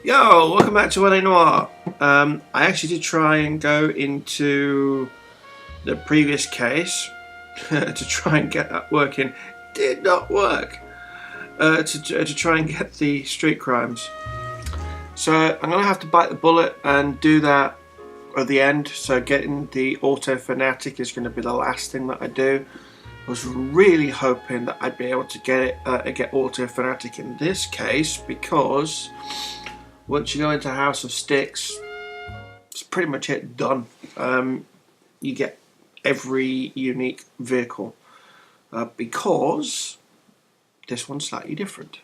Yo, welcome back to LA Noire. I actually did try and go into the previous case to try and get that working. Did not work. To try and get the street crimes. So I'm going to have to bite the bullet and do that at the end. So getting the auto fanatic is going to be the last thing that I do. I was really hoping that I'd be able to get auto fanatic in this case, because once you go into House of Sticks, it's pretty much it, done. You get every unique vehicle because this one's slightly different.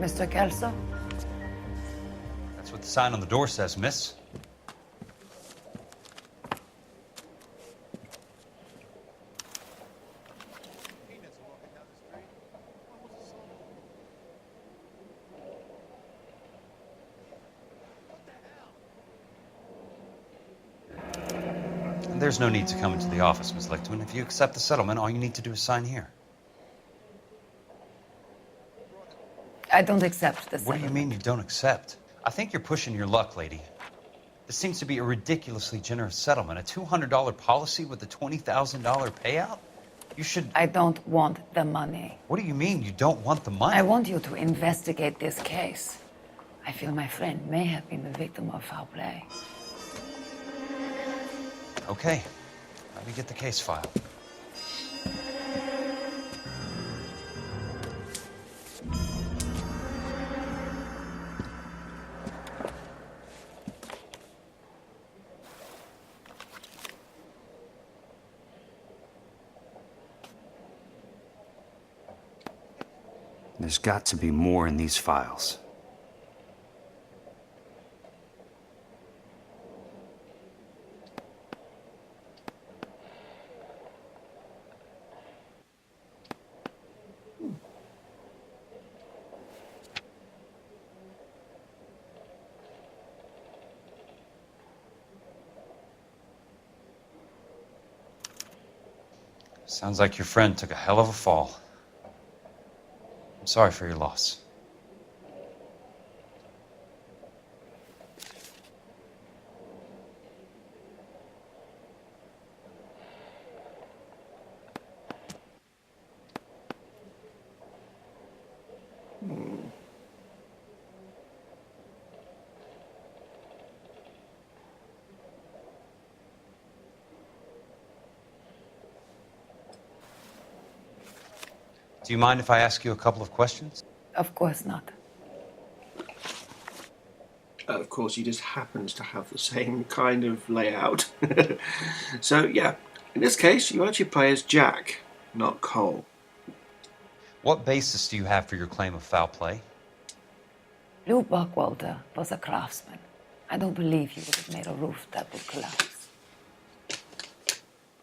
Mr. Kelso? That's what the sign on the door says, miss. There's no need to come into the office, Miss Lichtman. If you accept the settlement, all you need to do is sign here. I don't accept this. What do you mean you don't accept? I think you're pushing your luck, lady. This seems to be a ridiculously generous settlement. A $200 policy with a $20,000 payout? You should... I don't want the money. What do you mean you don't want the money? I want you to investigate this case. I feel my friend may have been the victim of foul play. Okay. Let me get the case file. There's got to be more in these files. Sounds like your friend took a hell of a fall. I'm sorry for your loss. Do you mind if I ask you a couple of questions? Of course not. Of course, he just happens to have the same kind of layout. So, yeah, in this case, you actually play as Jack, not Cole. What basis do you have for your claim of foul play? Lou Buckwalter was a craftsman. I don't believe he would have made a roof that would collapse.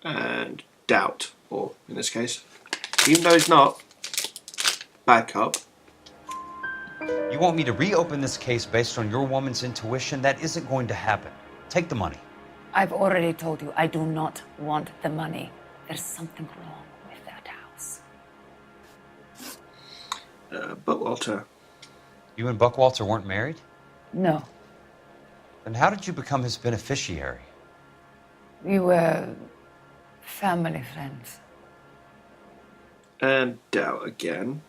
And doubt, or in this case, even though he's not, backup. You want me to reopen this case based on your woman's intuition? That isn't going to happen. Take the money. I've already told you I do not want the money. There's something wrong with that house. Buckwalter. You and Buckwalter weren't married? No. Then how did you become his beneficiary? We were family friends. And doubt again.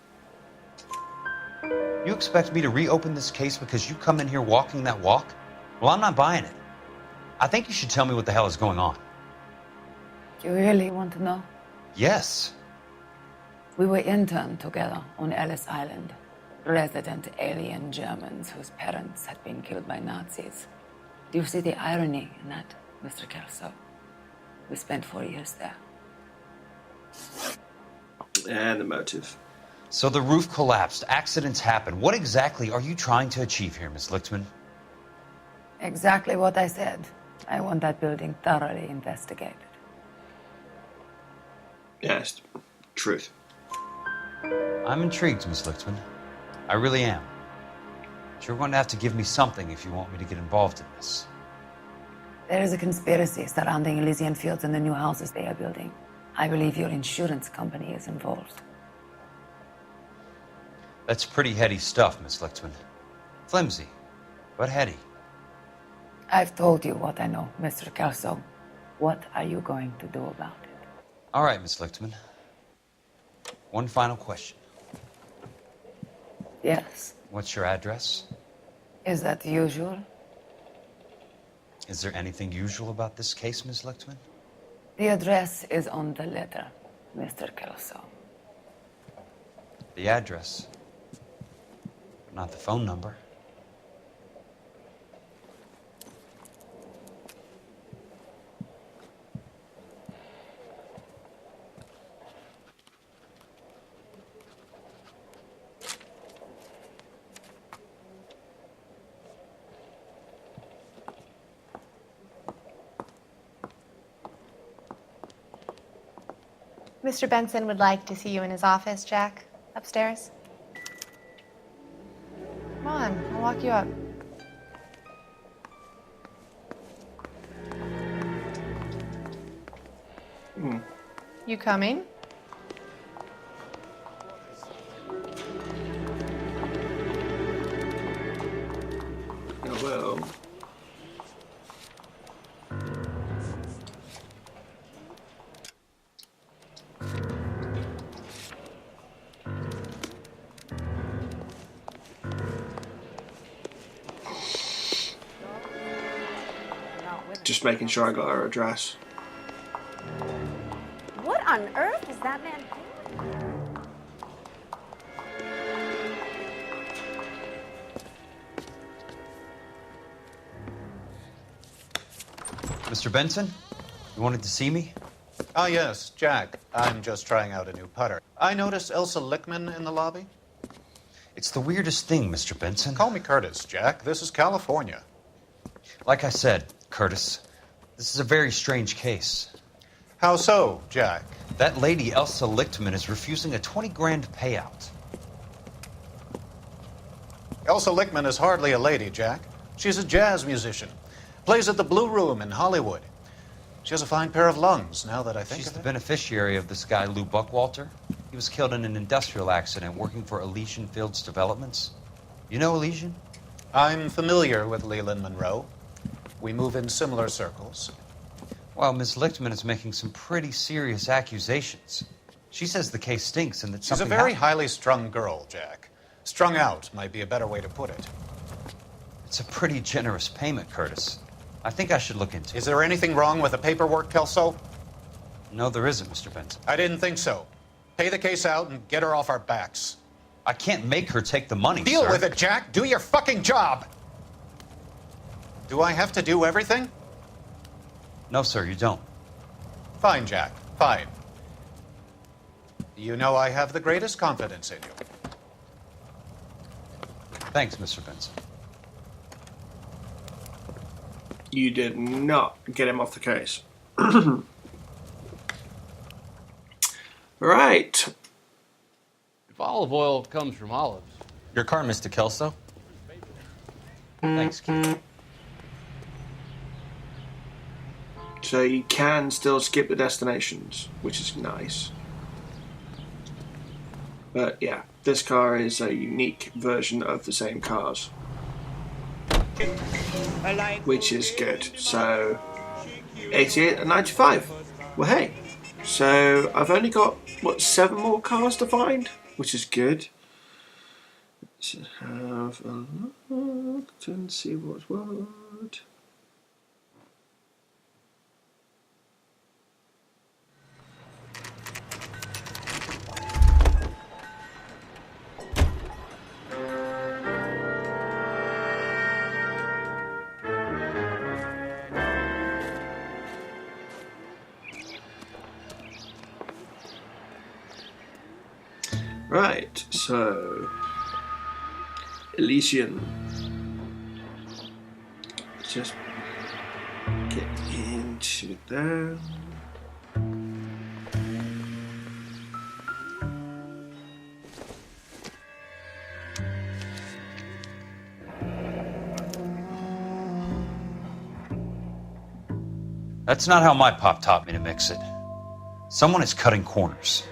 You expect me to reopen this case because you come in here walking that walk? Well, I'm not buying it. I think you should tell me what the hell is going on. You really want to know? Yes. We were interned together on Ellis Island. Resident alien Germans whose parents had been killed by Nazis. Do you see the irony in that, Mr. Kelso? We spent 4 years there. And the motive. So the roof collapsed, accidents happen. What exactly are you trying to achieve here, Miss Lichtman? Exactly what I said. I want that building thoroughly investigated. Yes, truth. I'm intrigued, Miss Lichtman. I really am. But you're going to have to give me something if you want me to get involved in this. There is a conspiracy surrounding Elysian Fields and the new houses they are building. I believe your insurance company is involved. That's pretty heady stuff, Miss Lichtman. Flimsy, but heady. I've told you what I know, Mr. Kelso. What are you going to do about it? All right, Miss Lichtman. One final question. Yes. What's your address? Is that usual? Is there anything usual about this case, Miss Lichtman? The address is on the letter, Mr. Kelso. The address, but not the phone number. Mr. Benson would like to see you in his office, Jack. Upstairs. Come on, I'll walk you up. You coming? Oh, well. Just making sure I got her address. What on earth is that man doing? Mr. Benson, you wanted to see me? Ah, yes, Jack. I'm just trying out a new putter. I noticed Elsa Lichtman in the lobby. It's the weirdest thing, Mr. Benson. Call me Curtis, Jack. This is California. Like I said, Curtis, this is a very strange case. How so, Jack? That lady, Elsa Lichtman, is refusing a 20 grand payout. Elsa Lichtman is hardly a lady, Jack. She's a jazz musician. Plays at the Blue Room in Hollywood. She has a fine pair of lungs, now that I think She's of the it. beneficiary of this guy, Lou Buckwalter. He was killed in an industrial accident working for Elysian Fields Developments. You know Elysian? I'm familiar with Leland Monroe. We move in similar circles. Well, Miss Lichtman is making some pretty serious accusations. She says the case stinks and that She's a something very happened. highly strung girl, Jack. Strung out might be a better way to put it. It's a pretty generous payment, Curtis. I think I should look into it. Is there anything wrong with the paperwork, Kelso? No, there isn't, Mr. Benson. I didn't think so. Pay the case out and get her off our backs. I can't make her take the money, Deal sir. with it, Jack. Do your fucking job. Do I have to do everything? No, sir, you don't. Fine, Jack. Fine. You know I have the greatest confidence in you. Thanks, Mr. Benson. You did not get him off the case. Right. If olive oil comes from olives. Your car, Mr. Kelso? Thanks, Keith. So you can still skip the destinations, which is nice. But yeah, this car is a unique version of the same cars, which is good. So 88 and 95. Well, hey. So I've only got, what, 7 more cars to find, which is good. Let's have a look and see what's what. Right, so Elysian. Let's just get into there. That's not how my pop taught me to mix it. Someone is cutting corners.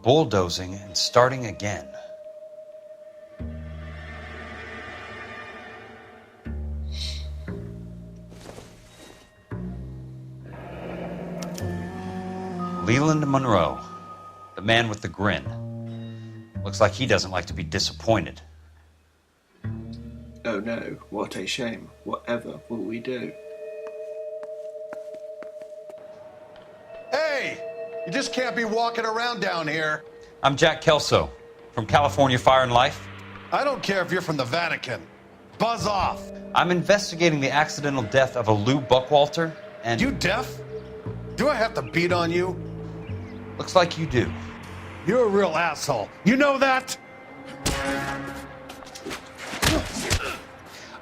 Bulldozing and starting again. Leland Monroe, the man with the grin. Looks like he doesn't like to be disappointed. Oh no, what a shame. Whatever will we do? Hey! You just can't be walking around down here. I'm Jack Kelso, from California Fire and Life. I don't care if you're from the Vatican. Buzz off. I'm investigating the accidental death of a Lou Buckwalter, and... You deaf? Do I have to beat on you? Looks like you do. You're a real asshole. You know that?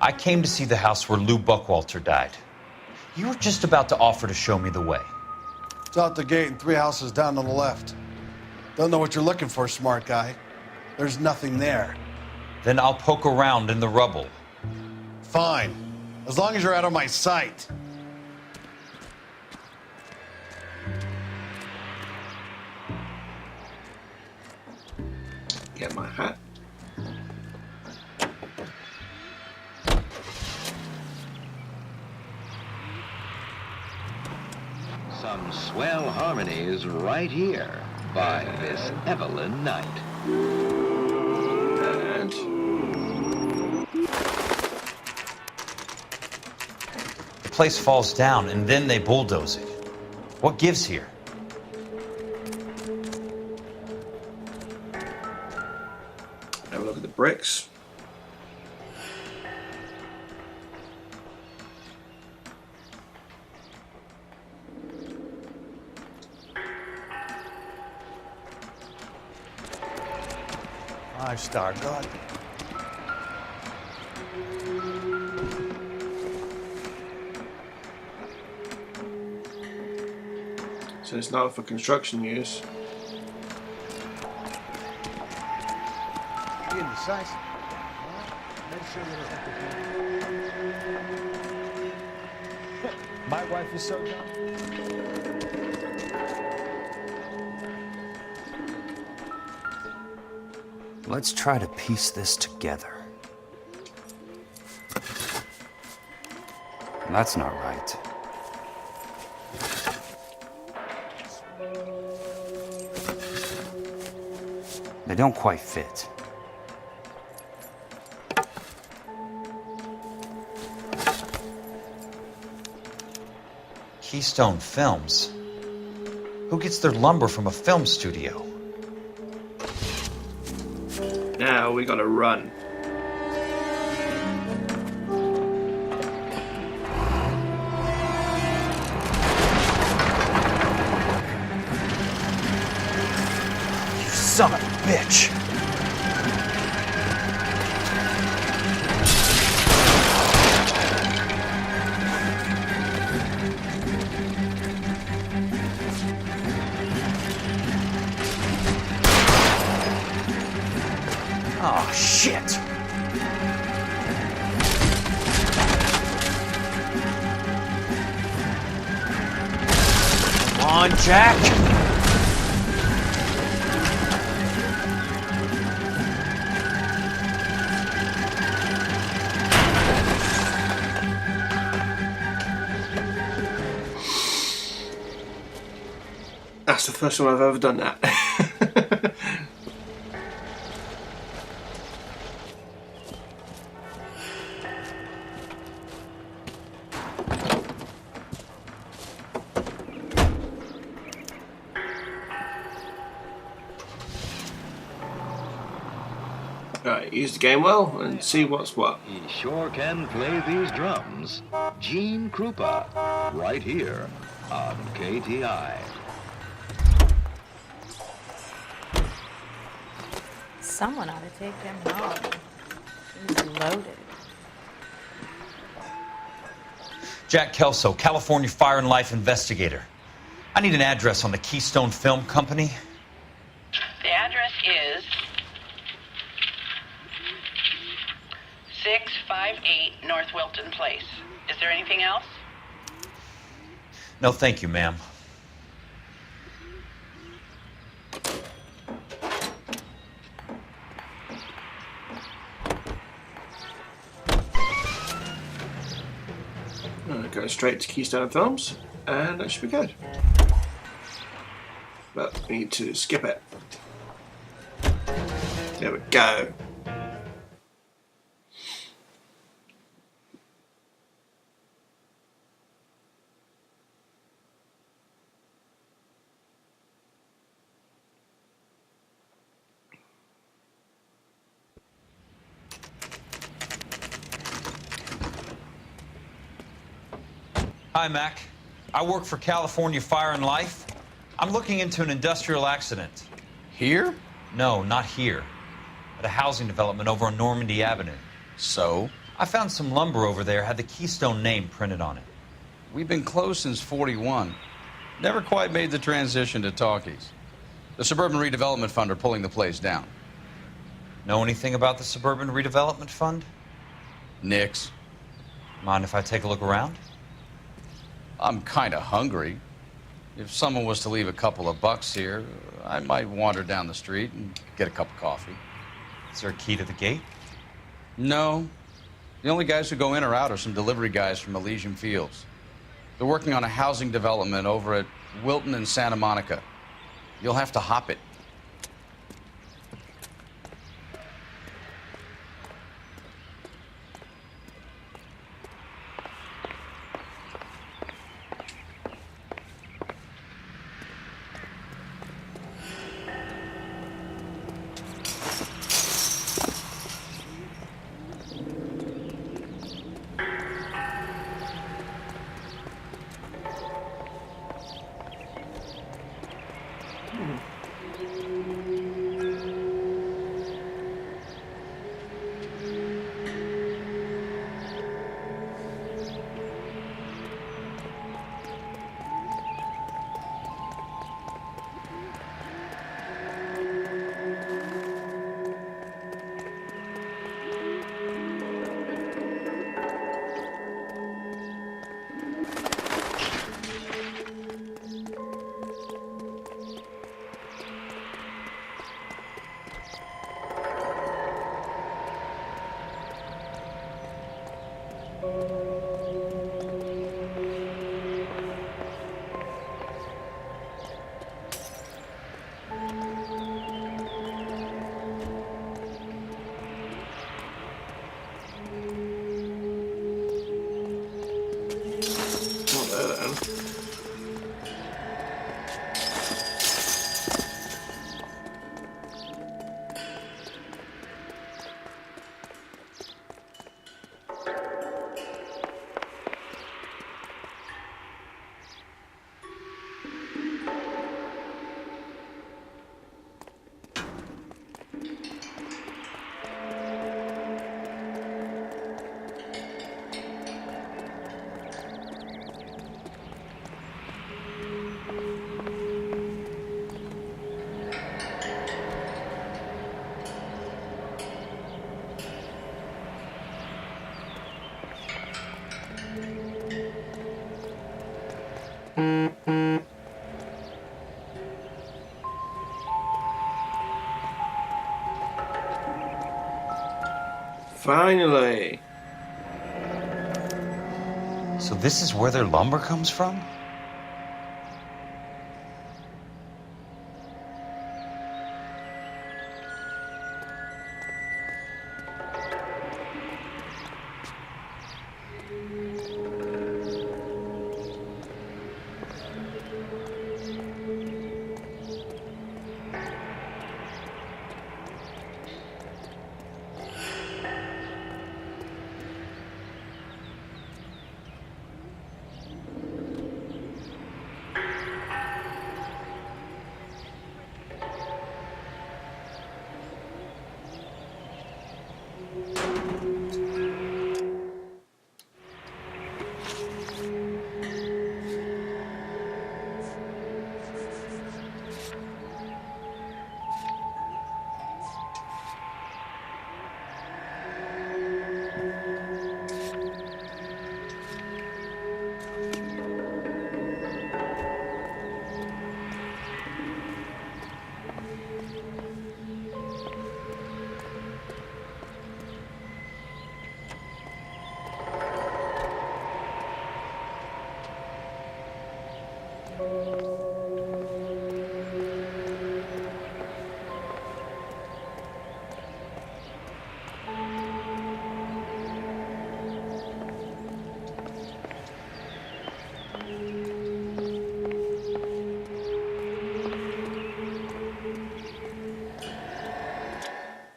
I came to see the house where Lou Buckwalter died. You were just about to offer to show me the way. It's out the gate and 3 houses down on the left. Don't know what you're looking for, smart guy. There's nothing there. Then I'll poke around in the rubble. Fine. As long as you're out of my sight. Get my hat. Some swell harmonies right here by Miss Evelyn Knight. And The place falls down, and then they bulldoze it. What gives here? have a look at the bricks. Five-star good. So it's not for construction use. My wife is so young. Let's try to piece this together. That's not right. They don't quite fit. Keystone Films? Who gets their lumber from a film studio? Now we gotta run. You son of a bitch! Oh, shit! Come on, Jack! That's the first time I've ever done that. Okay, use the game well and see what's what. He sure can play these drums. Gene Krupa, right here on KTI. Someone ought to take him home. He's loaded. Jack Kelso, California Fire and Life investigator. I need an address on the Keystone Film Company. The address is 658 North Wilton Place. Is there anything else? No, thank you, ma'am. Go straight to Keystone Films, and that should be good. But we need to skip it. There we go. Hi, Mac. I work for California Fire and Life. I'm looking into an industrial accident. Here? No, not here. At a housing development over on Normandy Avenue. So? I found some lumber over there, had the Keystone name printed on it. We've been closed since '41. Never quite made the transition to talkies. The Suburban Redevelopment Fund are pulling the place down. Know anything about the Suburban Redevelopment Fund? Nix. Mind if I take a look around? I'm kind of hungry. If someone was to leave a couple of bucks here, I might wander down the street and get a cup of coffee. Is there a key to the gate? No. The only guys who go in or out are some delivery guys from Elysian Fields. They're working on a housing development over at Wilton and Santa Monica. You'll have to hop it. Finally. So this is where their lumber comes from?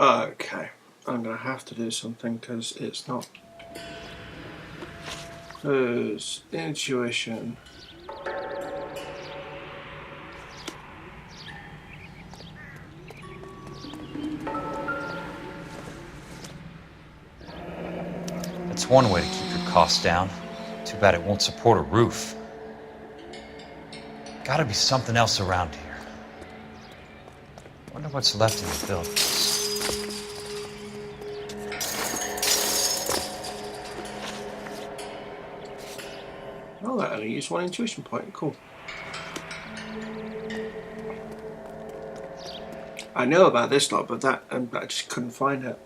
Okay, I'm going to have to do something because it's not. There's intuition. That's one way to keep your costs down. Too bad it won't support a roof. Gotta be something else around here. Wonder what's left in the building. Oh, that only used one intuition point. Cool. I know about this lot, but that I just couldn't find it.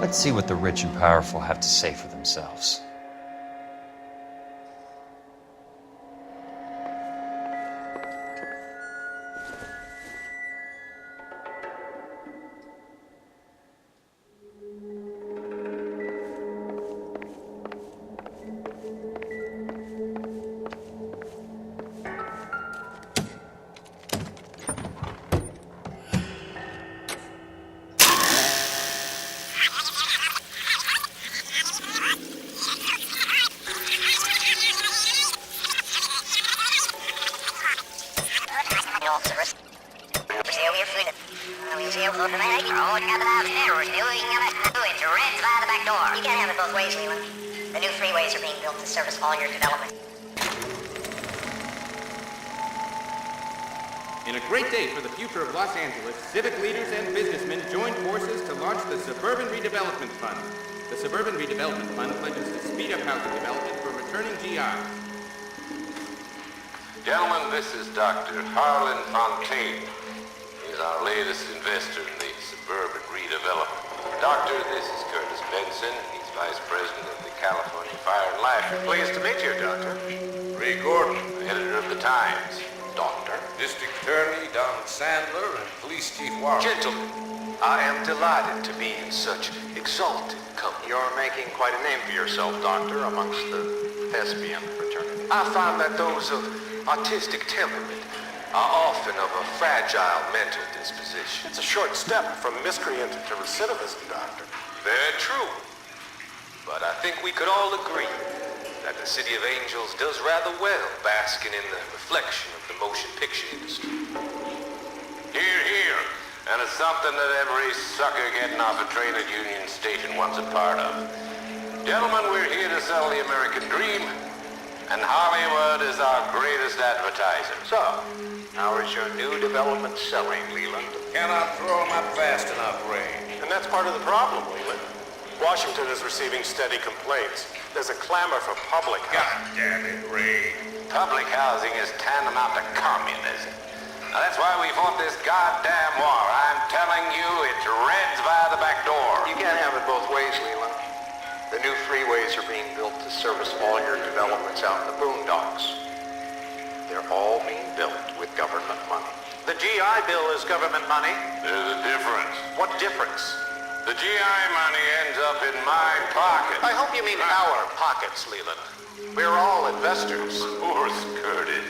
Let's see what the rich and powerful have to say for themselves. You can't have it both ways, Leland. The new freeways are being built to service all your development. In a great day for the future of Los Angeles, civic leaders and businessmen joined forces to launch the Suburban Redevelopment Fund. The Suburban Redevelopment Fund pledges to speed up housing development for returning GIs. Gentlemen, this is Dr. Harlan Fontaine. He's our latest investor in the Suburban Redevelopment. Doctor, this is Curtis Benson. He's Vice President of the California Fire and Life. Pleased to meet you, Doctor. Ray Gordon, editor of the Times. Doctor. District Attorney Don Sandler and Police Chief Warren. Gentlemen, I am delighted to be in such exalted company. You're making quite a name for yourself, Doctor, amongst the thespian fraternity. I find that those of artistic temperament are often of a fragile mental disposition. It's a short step from miscreant to recidivism, Doctor. Very true. But I think we could all agree that the City of Angels does rather well basking in the reflection of the motion picture industry. Hear, hear. And it's something that every sucker getting off a train at Union Station wants a part of. Gentlemen, we're here to sell the American dream, and Hollywood is our greatest advertiser. So, how is your new development selling, Leland? Cannot throw them up fast enough, Ray. And that's part of the problem, Leland. Washington is receiving steady complaints. There's a clamor for public housing. God damn it, Ray. Public housing is tantamount to communism. Now that's why we fought this goddamn war. I'm telling you, it's Reds via the back door. You can't have it both ways, Leland. The new freeways are being built to service all your developments out in the boondocks. They're all being built with government money. The GI Bill is government money. There's a difference. What difference? The GI money ends up in my pocket. I hope you mean our pockets, Leland. We're all investors. Poor Curtis.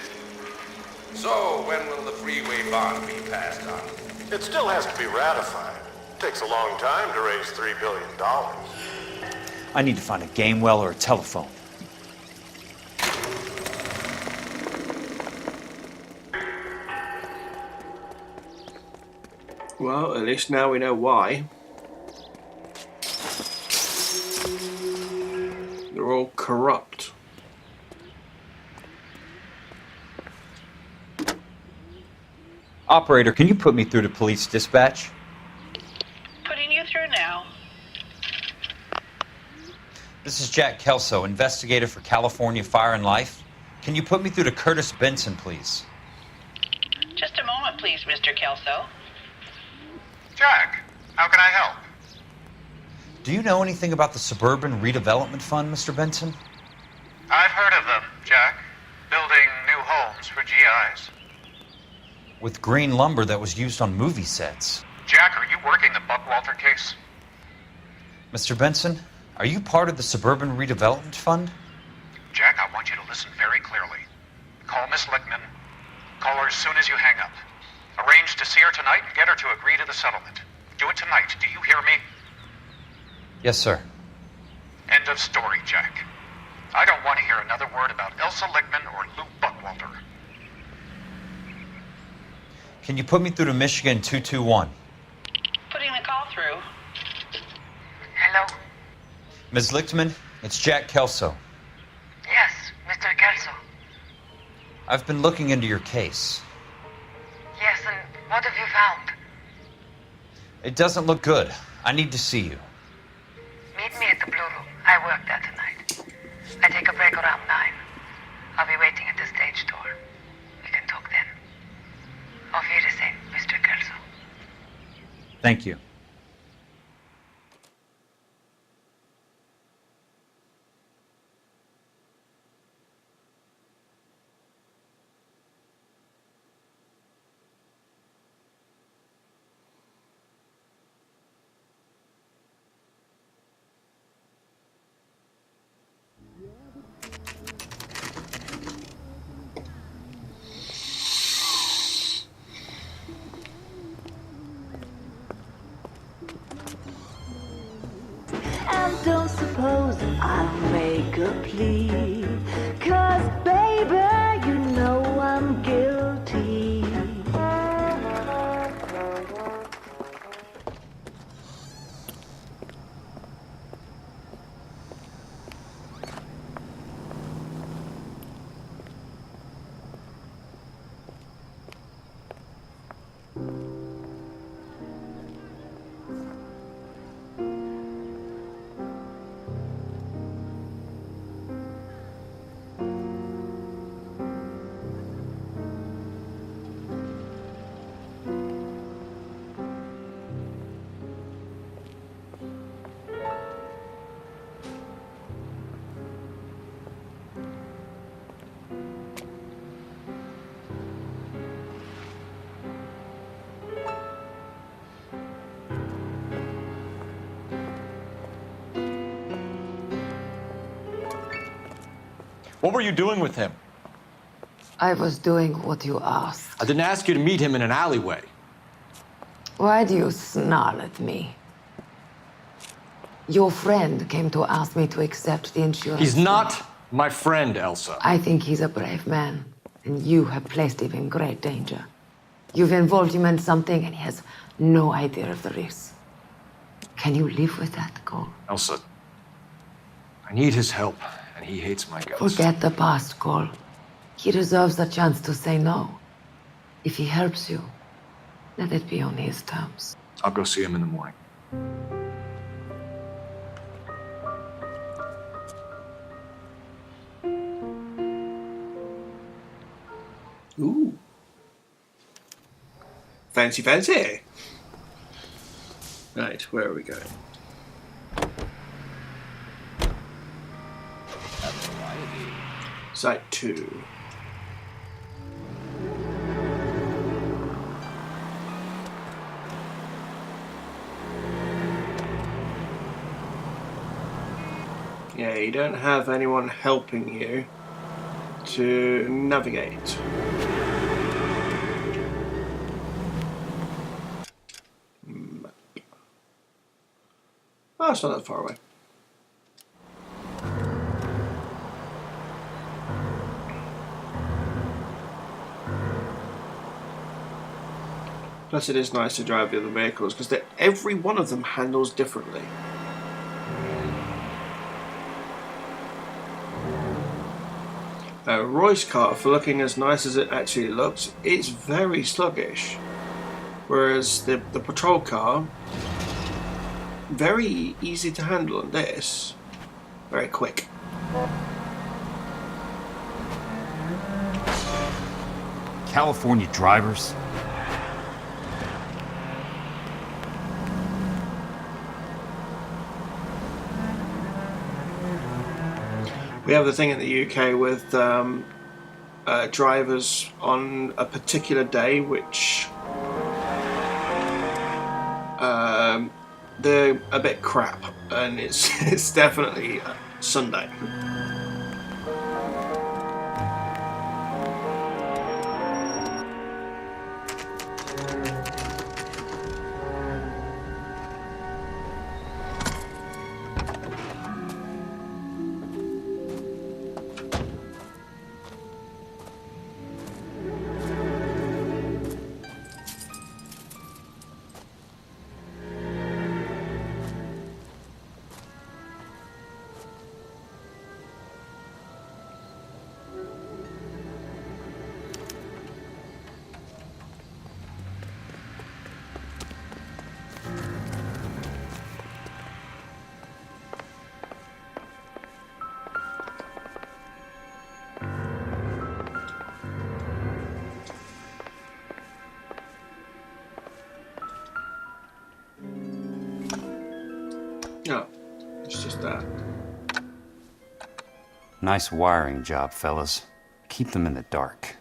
So, when will the freeway bond be passed on? It still has to be ratified. It takes a long time to raise $3 billion. I need to find a game well or a telephone. Well, at least now we know why. They're all corrupt. Operator, can you put me through to police dispatch? Putting you through now. This is Jack Kelso, investigator for California Fire and Life. Can you put me through to Curtis Benson, please? Just a moment, please, Mr. Kelso. Jack, how can I help? Do you know anything about the Suburban Redevelopment Fund, Mr. Benson? I've heard of them, Jack. Building new homes for GIs. With green lumber that was used on movie sets. Jack, are you working the Buckwalter case? Mr. Benson, are you part of the Suburban Redevelopment Fund? Jack, I want you to listen very clearly. Call Miss Lickman. Call her as soon as you hang up. Arrange to see her tonight and get her to agree to the settlement. Do it tonight. Do you hear me? Yes, sir. End of story, Jack. I don't want to hear another word about Elsa Lickman or Lou Buckwalter. Can you put me through to Michigan 221? Putting the call through. Hello? Ms. Lichtman, it's Jack Kelso. Yes, Mr. Kelso. I've been looking into your case. Yes, and what have you found? It doesn't look good. I need to see you. Meet me at the Blue Room. I work there tonight. I take a break around 9. I'll be waiting at the stage door. We can talk then. Auf Wiedersehen, Mr. Kelso. Thank you. And don't suppose I'll make a plea, 'cause baby, you know I'm guilty. What were you doing with him? I was doing what you asked. I didn't ask you to meet him in an alleyway. Why do you snarl at me? Your friend came to ask me to accept the insurance. He's not my friend, Elsa. I think he's a brave man, and you have placed him in great danger. You've involved him in something, and he has no idea of the risk. Can you live with that, Cole? Elsa, I need his help, and he hates my guts. Forget the past, Cole. He deserves a chance to say no. If he helps you, let it be on his terms. I'll go see him in the morning. Ooh. Fancy, fancy. Right, where are we going? Site 2. Yeah, you don't have anyone helping you to navigate. Map. Oh, it's not that far away. Plus, it is nice to drive the other vehicles because every one of them handles differently. Roy's car, for looking as nice as it actually looks, it's very sluggish. Whereas the patrol car, very easy to handle, and this, very quick. California drivers. We have the thing in the UK with drivers on a particular day, which they're a bit crap, and it's definitely Sunday. No, it's just that. Nice wiring job, fellas. Keep them in the dark.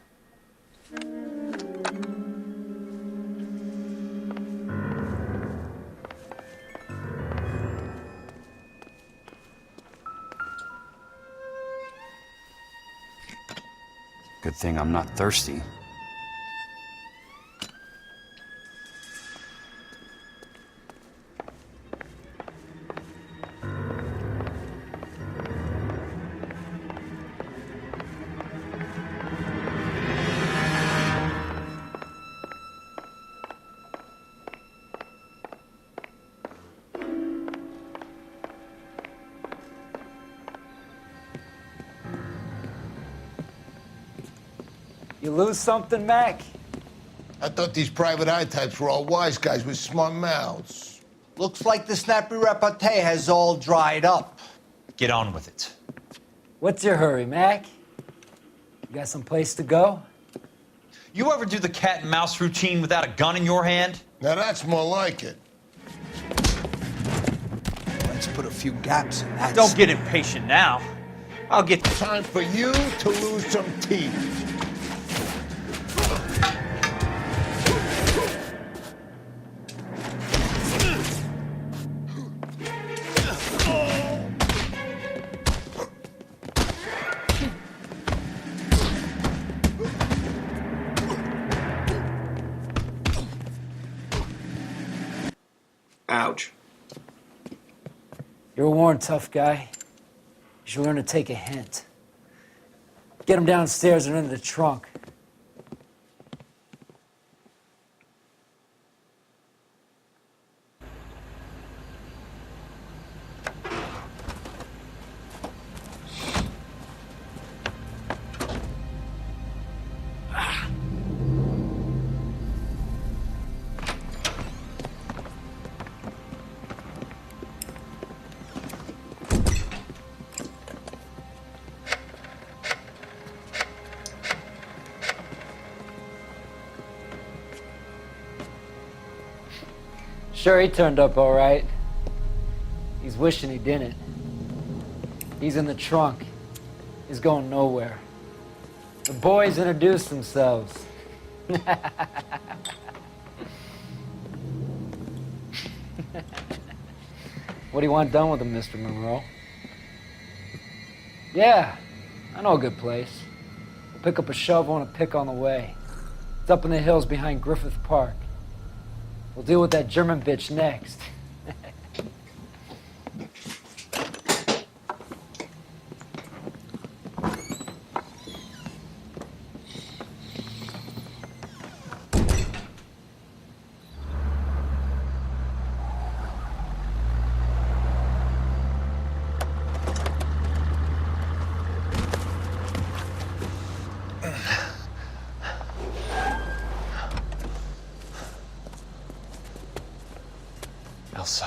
Good thing I'm not thirsty. You lose something, Mac? I thought these private eye types were all wise guys with smart mouths. Looks like the snappy repartee has all dried up. Get on with it. What's your hurry, Mac? You got some place to go? You ever do the cat and mouse routine without a gun in your hand? Now that's more like it. Let's put a few gaps in that. Don't get impatient now. I'll get time for you to lose some teeth. Ouch. You're a worn tough guy. You should learn to take a hint. Get him downstairs and into the trunk. Sure, he turned up all right. He's wishing he didn't. He's in the trunk. He's going nowhere. The boys introduced themselves. What do you want done with him, Mr. Monroe? Yeah, I know a good place. We'll pick up a shovel and a pick on the way. It's up in the hills behind Griffith Park. We'll deal with that German bitch next. Elsa.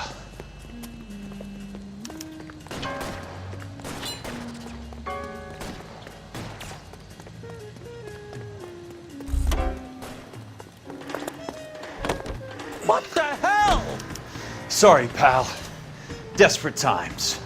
What the hell? Sorry, pal. Desperate times.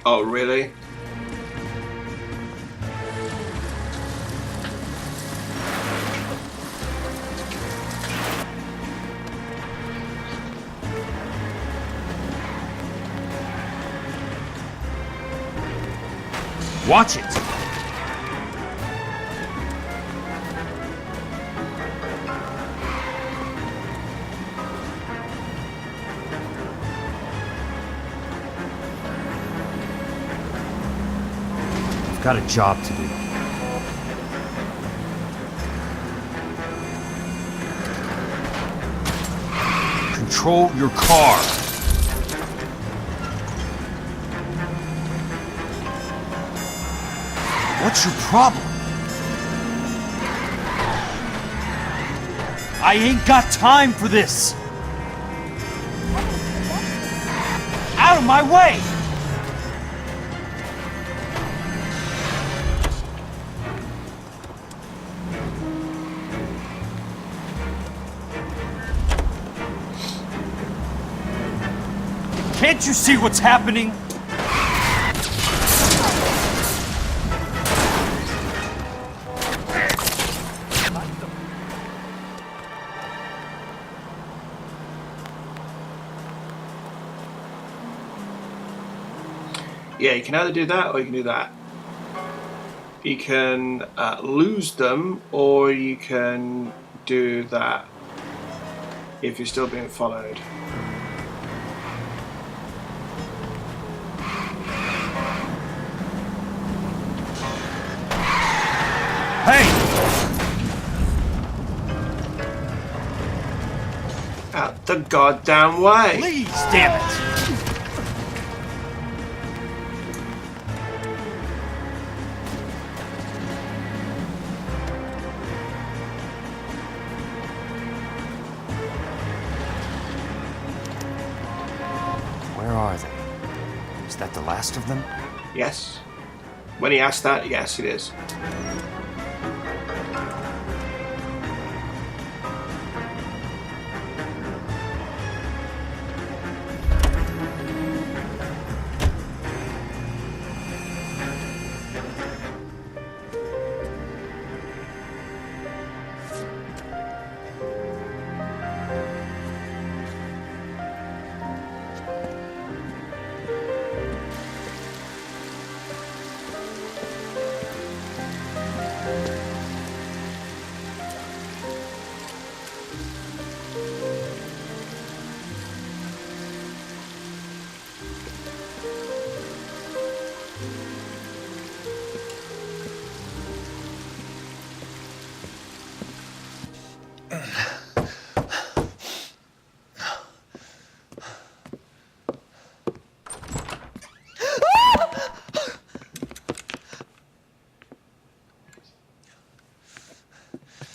Oh, really? Watch it! I've got a job to do. Control your car. What's your problem? I ain't got time for this! Out of my way! Can't you see what's happening? Yeah, you can either do that or you can do that. You can lose them, or you can do that if you're still being followed. Hey! Out the goddamn way! Please, damn it! Where are they? Is that the last of them? Yes. When he asked that, yes, it is.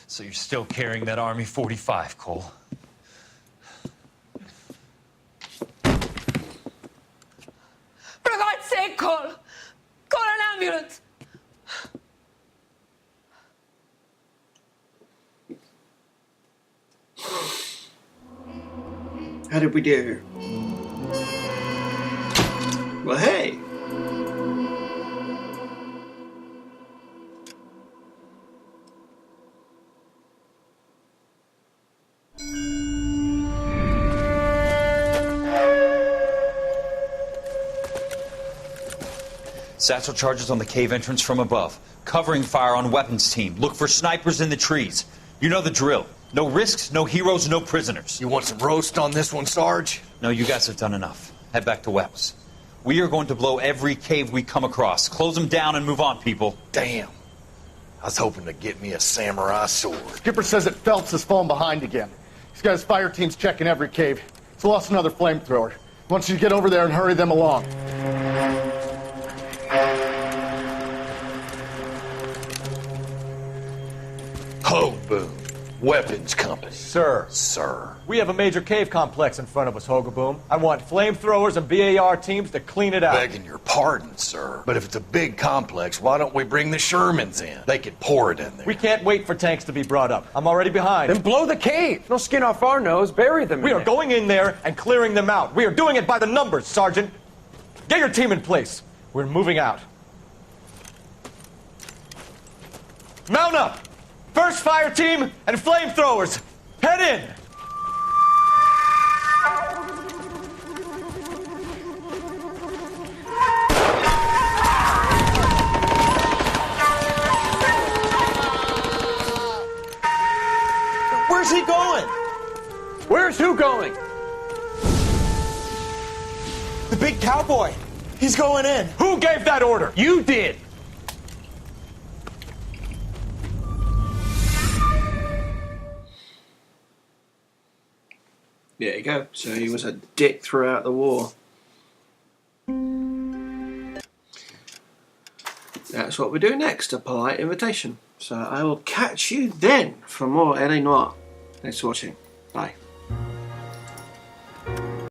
So you're still carrying that Army 45, Cole? For God's sake, Cole! Call an ambulance! How did we do? Well, hey! Satchel charges on the cave entrance from above. Covering fire on weapons team. Look for snipers in the trees. You know the drill. No risks, no heroes, no prisoners. You want some roast on this one, Sarge? No, you guys have done enough. Head back to Webb's. We are going to blow every cave we come across. Close them down and move on, people. Damn. I was hoping to get me a samurai sword. Skipper says that Phelps has fallen behind again. He's got his fire teams checking every cave. He's lost another flamethrower. He wants you to get over there and hurry them along. Boom. Weapons compass. Sir. Sir. We have a major cave complex in front of us, Hogaboom. I want flamethrowers and BAR teams to clean it out. Begging your pardon, sir. But if it's a big complex, why don't we bring the Shermans in? They could pour it in there. We can't wait for tanks to be brought up. I'm already behind. Then blow the cave. No skin off our nose. Bury them in We are there. going in there and clearing them out. We are doing it by the numbers, Sergeant. Get your team in place. We're moving out. Mount up! First fire team and flamethrowers! Head in! Where's he going? Where's who going? The big cowboy. He's going in. Who gave that order? You did. There you go. So he was a dick throughout the war. That's what we do next, a polite invitation. So I will catch you then for more LA Noire. Thanks for watching. Bye.